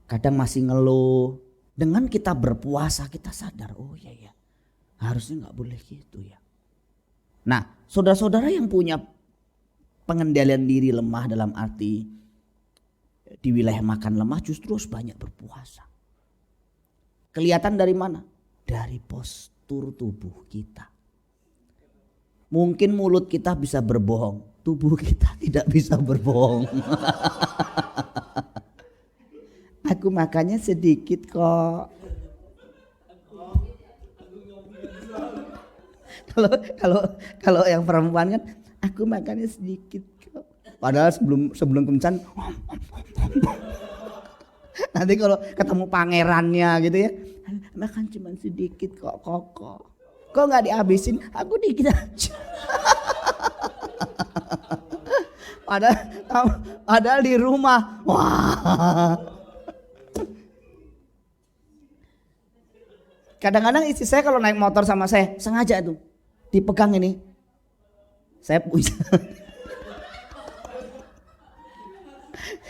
Kadang masih ngeluh. Dengan kita berpuasa kita sadar, oh iya harusnya nggak boleh gitu ya. Nah, saudara-saudara yang punya pengendalian diri lemah dalam arti di wilayah makan lemah justru harus banyak berpuasa. Kelihatan dari mana? Dari postur tubuh kita. Mungkin mulut kita bisa berbohong, tubuh kita tidak bisa berbohong. Aku makannya sedikit kok. Kalau yang perempuan kan, aku makannya sedikit kok. Padahal sebelum kencan, nanti kalau ketemu pangerannya gitu ya, makan cuma sedikit kok Koko. Kok nggak dihabisin? Aku dikit aja. Padahal di rumah, wah. Kadang-kadang istri saya kalau naik motor sama saya sengaja tuh dipegang ini. Saya punya.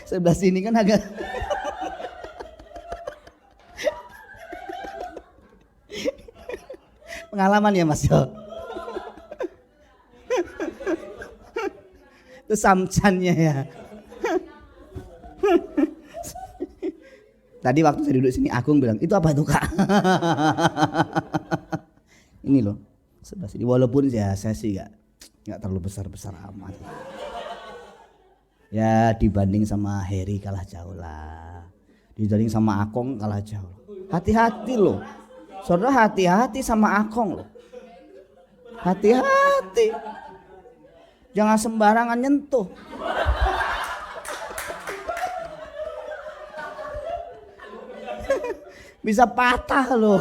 Sebelah sini kan agak pengalaman ya Mas Yo. Itu samcannya ya. Tadi waktu saya duduk sini Agung bilang, itu apa itu Kak? Ini loh sebelah sini. Walaupun ya saya sih nggak terlalu besar amat. Ya dibanding sama Heri kalah jauh lah. Dibanding sama Akong kalah jauh. Hati-hati loh. Saudara hati-hati sama Akong loh. Hati-hati. Jangan sembarangan nyentuh. Bisa patah loh.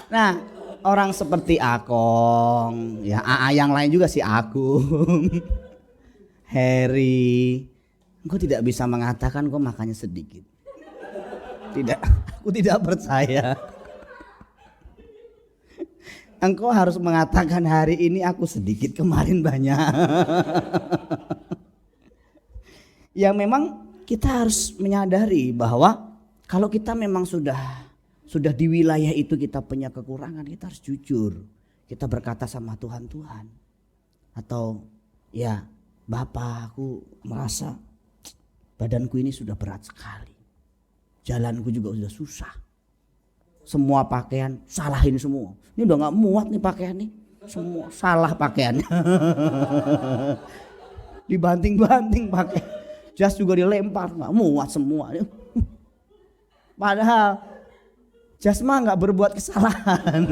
Nah, orang seperti Akong, ya yang lain juga si Agung, Heri, engkau tidak bisa mengatakan kau makannya sedikit. Tidak, aku tidak percaya. Engkau harus mengatakan hari ini aku sedikit, kemarin banyak. Ya memang kita harus menyadari bahwa kalau kita memang sudah di wilayah itu kita punya kekurangan, kita harus jujur. Kita berkata sama Tuhan, atau ya Bapak, aku merasa badanku ini sudah berat sekali. Jalanku juga sudah susah. Semua pakaian salahin semua. Ini udah gak muat nih pakaian nih. Semua salah pakaiannya. Dibanting-banting pakai. Jas juga dilempar, gak muat semua. Padahal jas mah gak berbuat kesalahan.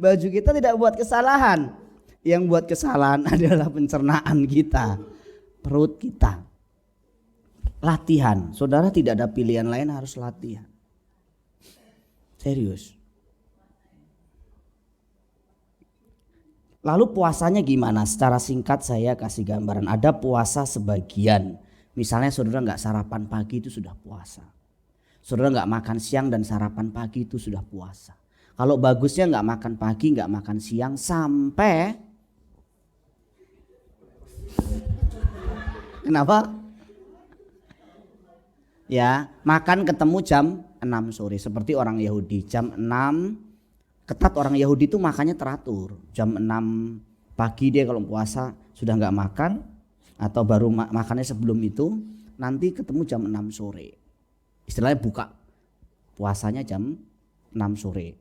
Baju kita tidak buat kesalahan. Yang buat kesalahan adalah pencernaan kita. Perut kita. Latihan. Saudara tidak ada pilihan lain, harus latihan. Serius. Lalu puasanya gimana? Secara singkat saya kasih gambaran. Ada puasa sebagian. Misalnya saudara gak sarapan pagi itu sudah puasa. Saudara gak makan siang dan sarapan pagi itu sudah puasa. Kalau bagusnya gak makan pagi, gak makan siang sampai. Kenapa? Ya, makan ketemu jam 6 sore seperti orang Yahudi. Jam 6 ketat, orang Yahudi itu makannya teratur. Jam 6 pagi dia kalau puasa sudah enggak makan, atau baru makannya sebelum itu, nanti ketemu jam 6 sore. Istilahnya buka puasanya jam 6 sore.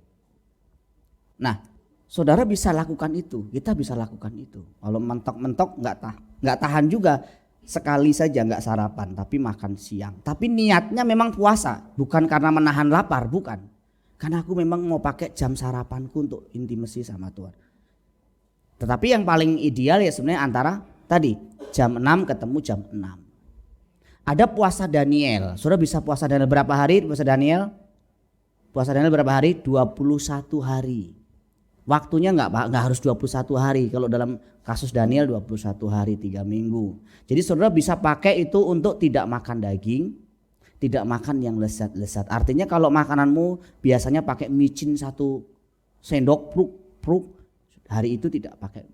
Nah, saudara bisa lakukan itu, kita bisa lakukan itu. Kalau mentok-mentok enggak tahan juga. Sekali saja nggak sarapan tapi makan siang. Tapi niatnya memang puasa, bukan karena menahan lapar, bukan. Karena aku memang mau pakai jam sarapanku untuk intimasi sama Tuhan. Tetapi yang paling ideal ya sebenarnya antara tadi jam 6 ketemu jam 6. Ada puasa Daniel. Saudara bisa puasa Daniel berapa hari? Puasa Daniel berapa hari? 21 hari. Waktunya nggak harus 21 hari. Kalau dalam kasus Daniel 21 hari 3 minggu. Jadi saudara bisa pakai itu untuk tidak makan daging, tidak makan yang lezat-lezat. Artinya kalau makananmu biasanya pakai micin 1 sendok pruk, hari itu tidak pakai,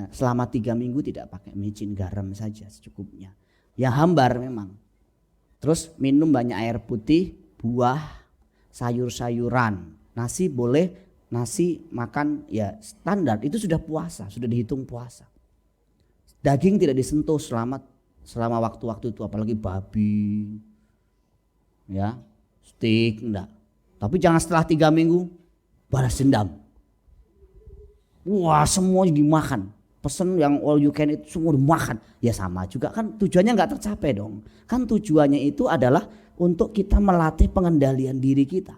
selama 3 minggu tidak pakai micin, garam saja secukupnya. Yang hambar memang. Terus minum banyak air putih, buah, sayur-sayuran. Nasi boleh. Nasi makan ya standar, itu sudah puasa, sudah dihitung puasa. Daging tidak disentuh selama waktu-waktu itu, apalagi babi, ya, steak enggak. Tapi jangan setelah 3 minggu balas dendam. Wah semua dimakan. Pesen yang all you can itu semua dimakan. Ya sama juga kan tujuannya nggak tercapai dong. Kan tujuannya itu adalah untuk kita melatih pengendalian diri kita.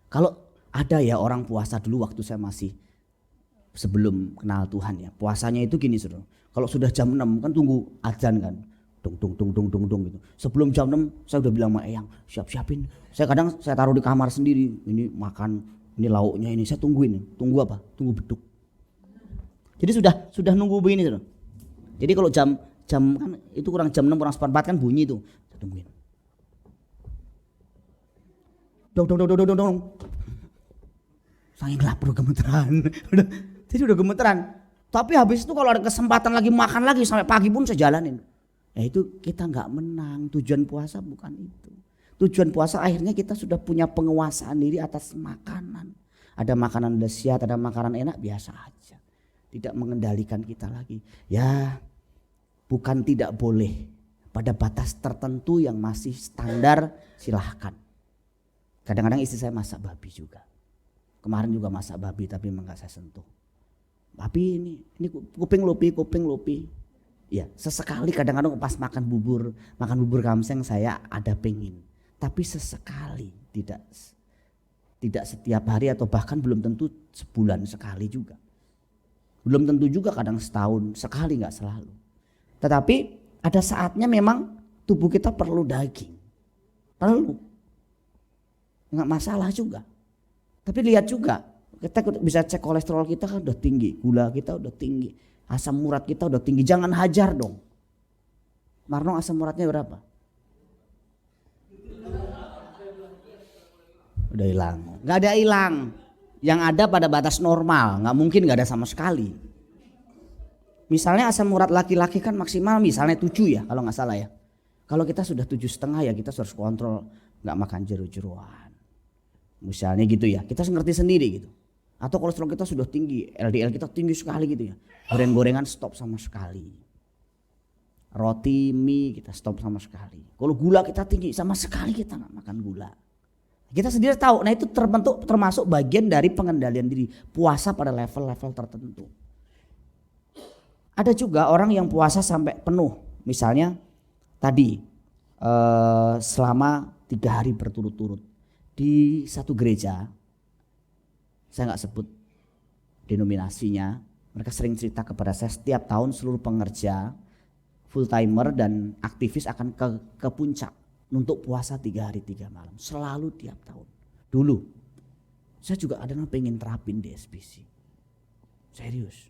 Kalau ada ya orang puasa dulu waktu saya masih sebelum kenal Tuhan ya. Puasanya itu gini Saudara. Kalau sudah jam 6 kan tunggu azan kan. Dung gitu. Sebelum jam 6 saya udah bilang sama Eyang, siapin. Saya kadang saya taruh di kamar sendiri. Ini makan, ini lauknya ini saya tungguin. Tunggu apa? Tunggu beduk. Jadi sudah nunggu begini Saudara. Jadi kalau jam kan itu kurang jam 6 kurang seperempat kan bunyi itu. Saya tungguin. Dong. Saking lapar gemeteran. Jadi udah gemeteran. Tapi habis itu kalau ada kesempatan lagi makan lagi sampai pagi pun saya jalanin. Ya itu kita nggak menang. Tujuan puasa bukan itu. Tujuan puasa akhirnya kita sudah punya penguasaan diri atas makanan. Ada makanan lezat, ada makanan enak biasa aja. Tidak mengendalikan kita lagi. Ya bukan tidak boleh. Pada batas tertentu yang masih standar silahkan. Kadang-kadang istri saya masak babi juga. Kemarin juga masak babi tapi memang gak saya sentuh. Babi ini kuping lupi. Ya sesekali kadang-kadang pas makan bubur kamseng saya ada pengen. Tapi sesekali tidak setiap hari atau bahkan belum tentu sebulan sekali juga. Belum tentu juga kadang setahun sekali gak selalu. Tetapi ada saatnya memang tubuh kita perlu daging. Perlu. Gak masalah juga. Tapi lihat juga, kita bisa cek kolesterol kita kan udah tinggi, gula kita udah tinggi, asam urat kita udah tinggi. Jangan hajar dong. Marno asam uratnya berapa? Udah hilang. Gak ada hilang. Yang ada pada batas normal, gak mungkin gak ada sama sekali. Misalnya asam urat laki-laki kan maksimal misalnya 7 ya kalau gak salah ya. Kalau kita sudah 7,5 ya kita harus kontrol gak makan jeru-jeruan. Misalnya gitu ya, kita ngerti sendiri gitu. Atau kolesterol kita sudah tinggi, LDL kita tinggi sekali gitu ya. Goreng-gorengan stop sama sekali. Roti, mie kita stop sama sekali. Kalau gula kita tinggi sama sekali kita nggak makan gula. Kita sendiri tahu, nah itu termasuk bagian dari pengendalian diri. Puasa pada level-level tertentu. Ada juga orang yang puasa sampai penuh. Misalnya tadi selama 3 hari berturut-turut. Di satu gereja, saya nggak sebut denominasinya, mereka sering cerita kepada saya setiap tahun seluruh pengerja, full timer dan aktivis akan ke puncak untuk puasa 3 hari 3 malam, selalu tiap tahun. Dulu, saya juga ada yang pengen terapin di SBC, serius.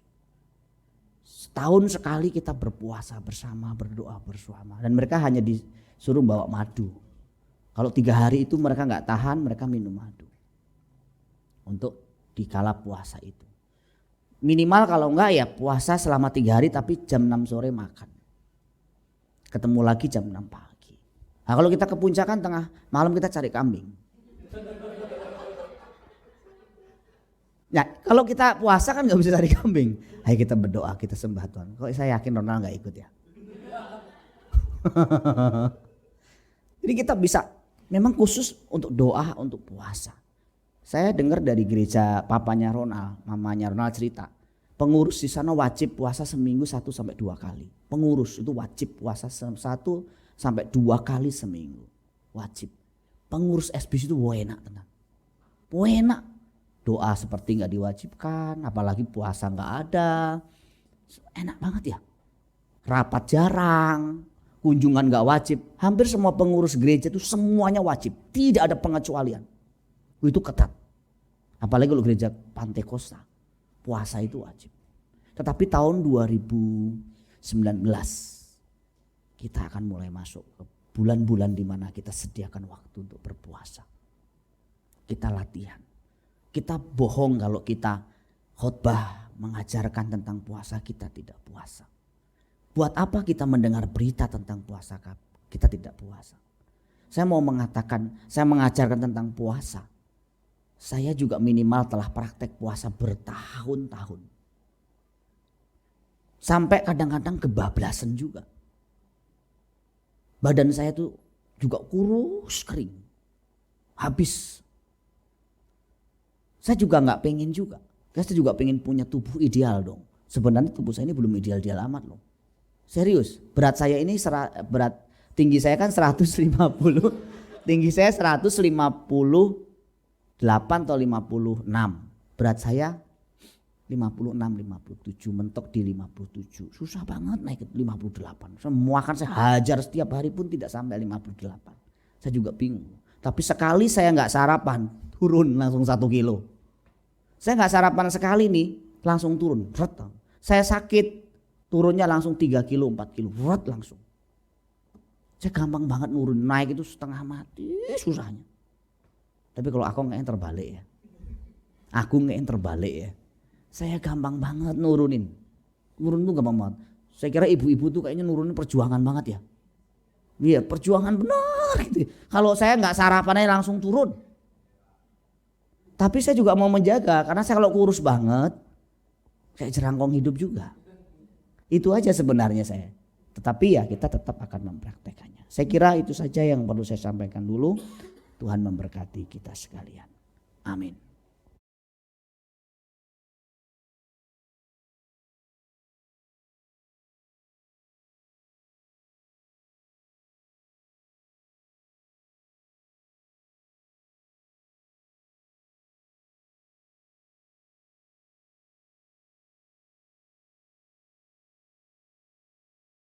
Setahun sekali kita berpuasa bersama, berdoa bersama, dan mereka hanya disuruh bawa madu. Kalau 3 hari itu mereka nggak tahan, mereka minum madu untuk dikala puasa itu. Minimal kalau enggak ya puasa selama 3 hari tapi jam 6 sore makan. Ketemu lagi jam 6 pagi. Nah kalau kita ke puncak kan tengah malam kita cari kambing. Nah kalau kita puasa kan nggak bisa cari kambing. Ayo kita berdoa, kita sembah Tuhan. Kok saya yakin Ronald nggak ikut ya? Jadi kita bisa memang khusus untuk doa, untuk puasa. Saya dengar dari gereja papanya Ronald, mamanya Ronald cerita. Pengurus di sana wajib puasa seminggu 1 sampai 2 kali. Pengurus itu wajib puasa 1 sampai 2 kali seminggu. Wajib. Pengurus SBC itu enak tenang. Enak. Doa seperti gak diwajibkan, apalagi puasa gak ada. Enak banget ya. Rapat jarang. Kunjungan gak wajib. Hampir semua pengurus gereja itu semuanya wajib. Tidak ada pengecualian. Itu ketat. Apalagi kalau gereja Pantekosta. Puasa itu wajib. Tetapi tahun 2019 kita akan mulai masuk ke bulan-bulan di mana kita sediakan waktu untuk berpuasa. Kita latihan. Kita bohong kalau kita khotbah mengajarkan tentang puasa, kita tidak puasa. Buat apa kita mendengar berita tentang puasa kita tidak puasa? Saya mau mengatakan, saya mengajarkan tentang puasa. Saya juga minimal telah praktek puasa bertahun-tahun. Sampai kadang-kadang kebablasan juga. Badan saya tuh juga kurus kering. Habis. Saya juga gak pengen juga. Saya juga pengen punya tubuh ideal dong. Sebenarnya tubuh saya ini belum ideal-ideal amat loh. Serius, berat saya ini tinggi saya kan 150. Tinggi saya 158 atau 56. Berat saya 56, 57, mentok di 57. Susah banget naik ke 58. Semua kan saya hajar setiap hari pun tidak sampai 58. Saya juga bingung. Tapi sekali saya nggak sarapan, turun langsung 1 kilo. Saya nggak sarapan sekali nih, langsung turun. Saya sakit, turunnya langsung 3 kilo, 4 kilo. Langsung. Saya gampang banget nurun, naik itu setengah mati, susahnya. Tapi kalau aku nggak yang terbalik ya. Aku nggak yang terbalik ya. Saya gampang banget nurunin. Nurun tuh gampang banget. Saya kira ibu-ibu tuh kayaknya nurunin perjuangan banget ya. Iya, perjuangan benar gitu. Kalau saya nggak sarapannya langsung turun. Tapi saya juga mau menjaga karena saya kalau kurus banget, saya jerangkong hidup juga. Itu aja sebenarnya saya. Tetapi ya kita tetap akan mempraktekannya. Saya kira itu saja yang perlu saya sampaikan dulu. Tuhan memberkati kita sekalian. Amin.